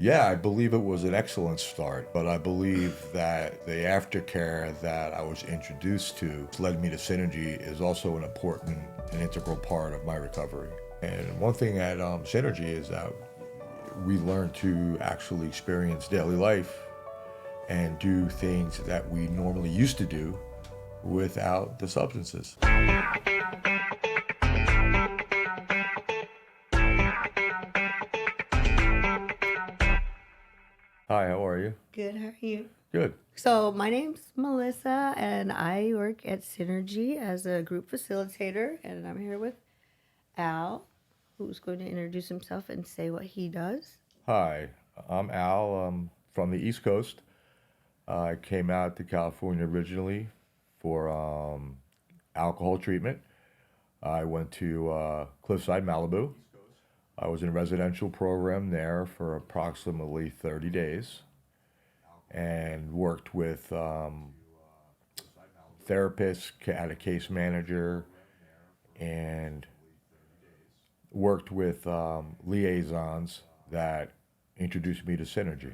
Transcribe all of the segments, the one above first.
Yeah, I believe it was an excellent start, but I believe that the aftercare that I was introduced to led me to Synergy is also an important and integral part of my recovery. And one thing at Synergy is that we learn to actually experience daily life and do things that we normally used to do without the substances. Hi, how are you? Good, how are you? Good. So, my name's Melissa, and I work at Synergy as a group facilitator, and I'm here with Al, who's going to introduce himself and say what he does. Hi, I'm Al. I'm from the East Coast. I came out to California originally for alcohol treatment. I went to Cliffside Malibu. I was in a residential program there for approximately 30 days and worked with therapists, had a case manager, and worked with liaisons that introduced me to Synergy.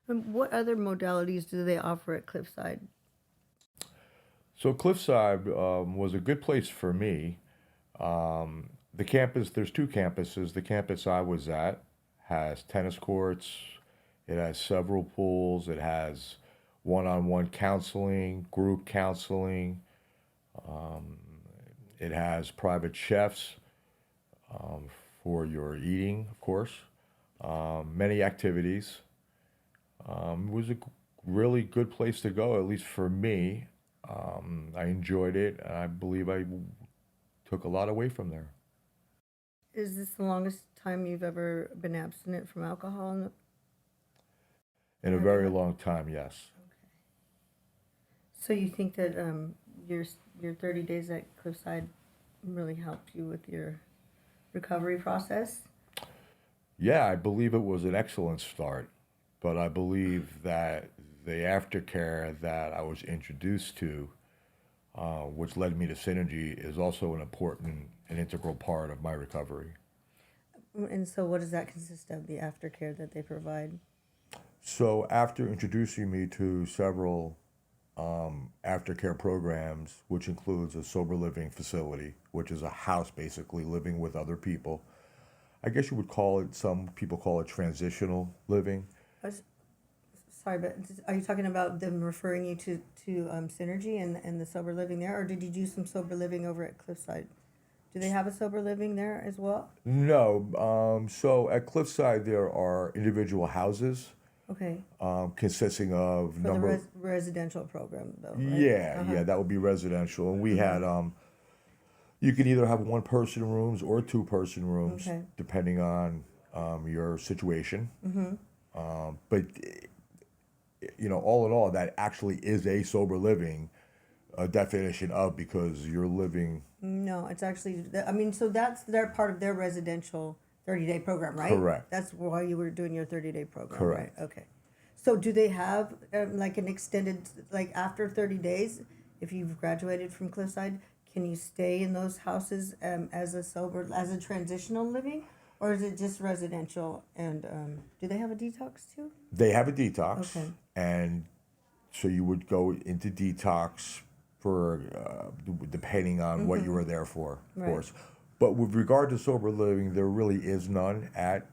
And what other modalities do they offer at Cliffside? So Cliffside was a good place for me. The campus, there's two campuses. The campus I was at has tennis courts, it has several pools, it has one-on-one counseling, group counseling, it has private chefs um, for your eating, of course, many activities. It was a really good place to go, at least for me. I enjoyed it, and I believe I took a lot away from there. Is this the longest time you've ever been abstinent from alcohol? In a Have you very had? long time, yes. So you think that your 30 days at Cliffside really helped you with your recovery process? Yeah, I believe it was an excellent start, but I believe that the aftercare that I was introduced to, which led me to Synergy, is also an important and integral part of my recovery. And so, what does that consist of, the aftercare that they provide? So, after introducing me to several aftercare programs, which includes a sober living facility, which is a house basically living with other people, I guess you would call it, some people call it transitional living. I was, sorry, but are you talking about them referring you to Synergy and the sober living there, or did you do some sober living over at Cliffside? Do they have a sober living there as well? No, so at Cliffside there are individual houses Okay, consisting of for the number. residential program though, right? Yeah, Uh huh. yeah, that would be residential, and we Mhm. had you can either have one person rooms or two person rooms Okay. depending on your situation. Mhm. But all in all, that actually is a sober living definition of, because you're living. No, it's actually. I mean, so that's their part of their residential 30-day program, right? Correct. That's why you were doing your 30-day program, right? Correct. Okay. So do they have like an extended, like after 30 days, if you've graduated from Cliffside, can you stay in those houses as a transitional living, or is it just residential? And do they have a detox too? They have a detox, Okay. and so you would go into detox for depending on what you Mm-hmm. were there for, of Right. course. But with regard to sober living, there really is none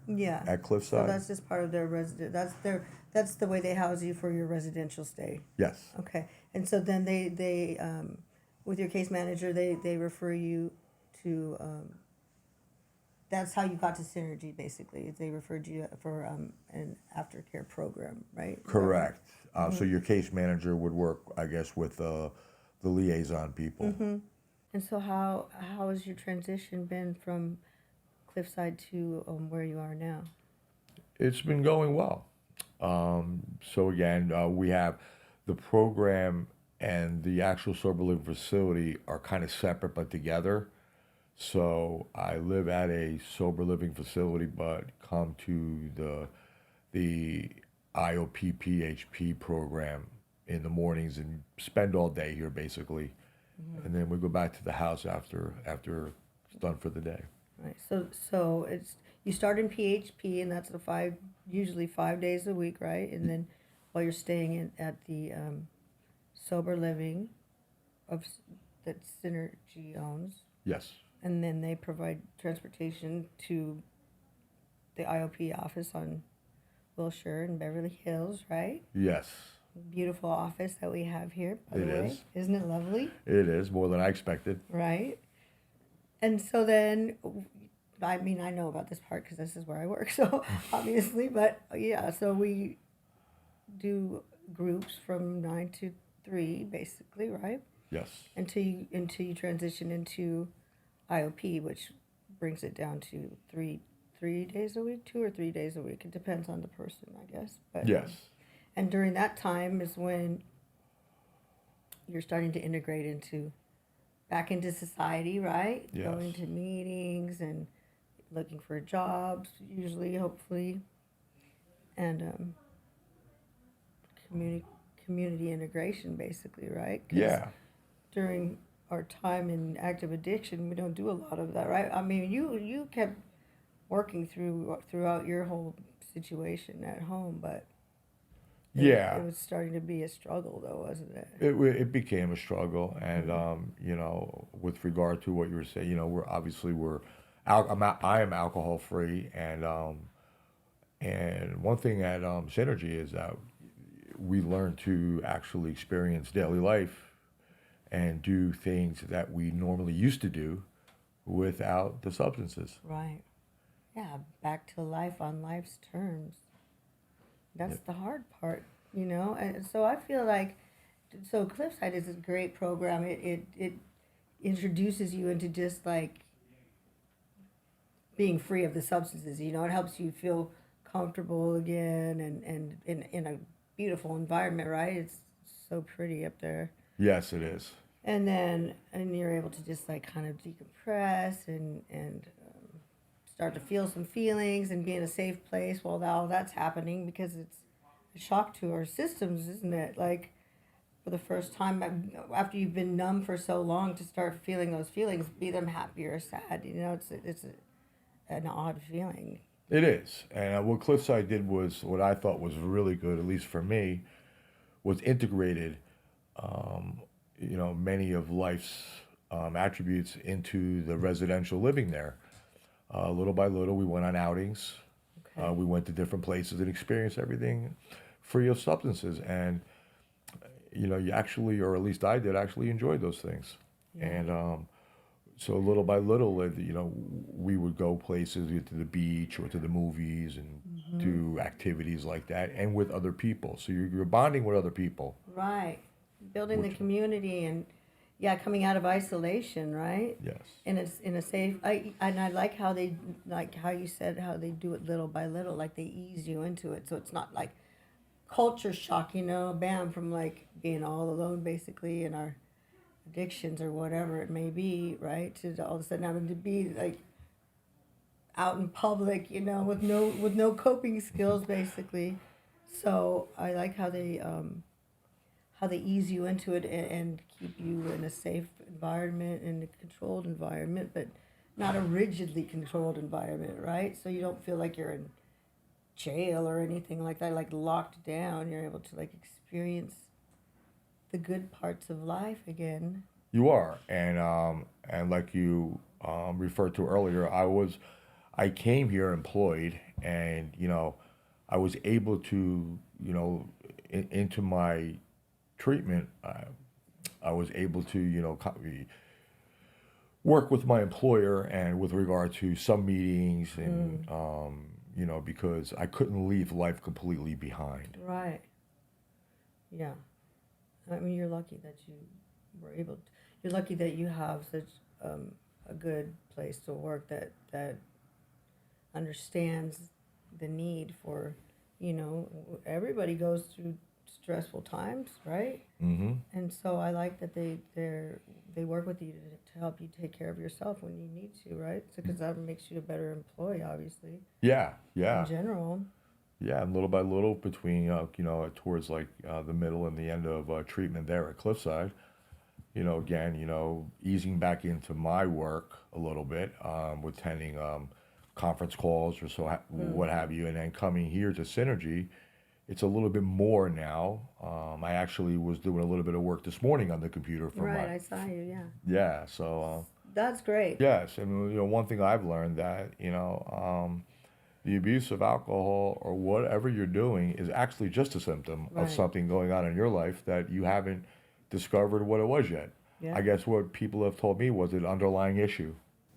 Yeah. at So Cliffside. that's just part of their resident. That's the way they house you for your residential stay. Yes, Okay. And so then they with your case manager they refer you to that's how you got to Synergy basically. They referred you for an aftercare program, right? Is that right? correct. So your case manager would work, I guess, with the liaison people. Mm-hmm. And so how has your transition been from Cliffside to where you are now? It's been going well. So again, we have the program and the actual sober living facility are kind of separate but together. So I live at a sober living facility, but come to the IOP PHP program in the mornings and spend all day here basically, Mm-hmm. and then we go back to the house after it's done for the day. Right. So it's you start in PHP and that's the usually 5 days a week, right? And then while you're staying at the sober living that Synergy owns, Yes. and then they provide transportation to the IOP office on Wilshire in Beverly Hills, right? Yes. Beautiful office that we have here, by the It way. is. Isn't it lovely? It is more than I expected. Right? And so then, I mean, I know about this part because this is where I work, so obviously, but yeah, so we do groups from 9 to 3, basically, right? Yes. Until you transition into IOP, which brings it down to three days a week, 2 or 3 days a week. It depends on the person, I guess. But Yes. and during that time is when you're starting to integrate back into society, right? Yes. Going to meetings and looking for jobs, usually, hopefully, and community integration, basically, right? 'Cause Yeah. during our time in active addiction, we don't do a lot of that, right? I mean, you kept working throughout your whole situation at home, but Yeah. it was starting to be a struggle, though, wasn't it? It became a struggle, and you know, with regard to what you were saying, you know, I am alcohol free, and one thing at Synergy is that we learn to actually experience daily life and do things that we normally used to do without the substances. Right. Yeah, back to life on life's terms. That's the hard part, you know? And so I feel like, so Cliffside is a great program. It introduces you into just like being free of the substances, you know? It helps you feel comfortable again and in a beautiful environment, right? It's so pretty up there. Yes, it is. And you're able to just like kind of decompress and start to feel some feelings and be in a safe place while all that's happening, because it's a shock to our systems, isn't it? Like, for the first time after you've been numb for so long, to start feeling those feelings, be them happy or sad, you know, an odd feeling. It is. And what Cliffside did was what I thought was really good, at least for me, was integrated, you know, many of life's attributes into the residential living there. Little by little, we went on outings. Okay. We went to different places and experienced everything free of substances. And, you know, you actually, or at least I did, actually enjoy those things. Yeah. And so little by little, you know, we would go places, to the beach or to the movies and do activities like that, and with other people. So you're bonding with other people. Right. Building the Which- community and, yeah, coming out of isolation, right? Yes. And it's in a safe. I like how you said how they do it little by little, like they ease you into it, so it's not like culture shock, you know, bam, from like being all alone basically in our addictions or whatever it may be, right? To all of a sudden having to be like out in public, you know, with no coping skills basically. So I like how they ease you into it and keep you in a safe environment, in a controlled environment, but not a rigidly controlled environment, right? So you don't feel like you're in jail or anything like that, like locked down. You're able to like experience the good parts of life again. You are, and like you referred to earlier, I came here employed, and you know, I was able to, you know, into my treatment, I was able to, you know, work with my employer and with regard to some meetings and you know, because I couldn't leave life completely behind. Right. Yeah. I mean, you're lucky that you were able to, you're lucky that you have such a good place to work that understands the need for, you know, everybody goes through stressful times, right? Mm-hmm. And so I like that they work with you to help you take care of yourself when you need to, right? So, because that makes you a better employee, obviously, Yeah, yeah. in general. Yeah, and little by little, between you know, towards like the middle and the end of treatment there at Cliffside, you know, again, you know, easing back into my work a little bit, with tending conference calls or what have you, and then coming here to Synergy, it's a little bit more now. I actually was doing a little bit of work this morning on the computer for Right, I saw you, yeah. yeah. So That's great. yes, and one thing I've learned that the abuse of alcohol or whatever you're doing is actually just a symptom of Right. something going on in your life that you haven't discovered what it was yet. Yeah. I guess what people have told me was an underlying issue.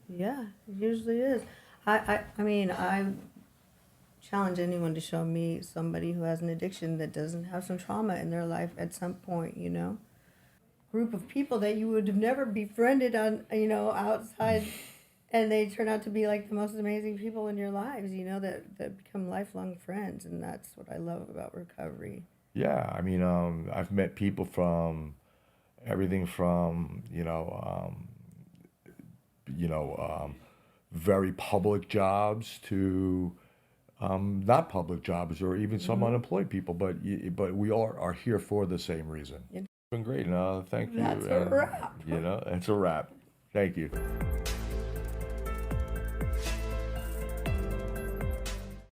Yeah, it usually is. I mean, I challenge anyone to show me somebody who has an addiction that doesn't have some trauma in their life at some point, you know? Group of people that you would have never befriended on, outside, and they turn out to be like the most amazing people in your lives, that become lifelong friends, and that's what I love about recovery. Yeah, I mean, I've met people from everything from very public jobs to not public jobs or even some unemployed people, but we all are here for the same reason. It's Been great. No, thank you. That's a wrap. It's a wrap. Thank you.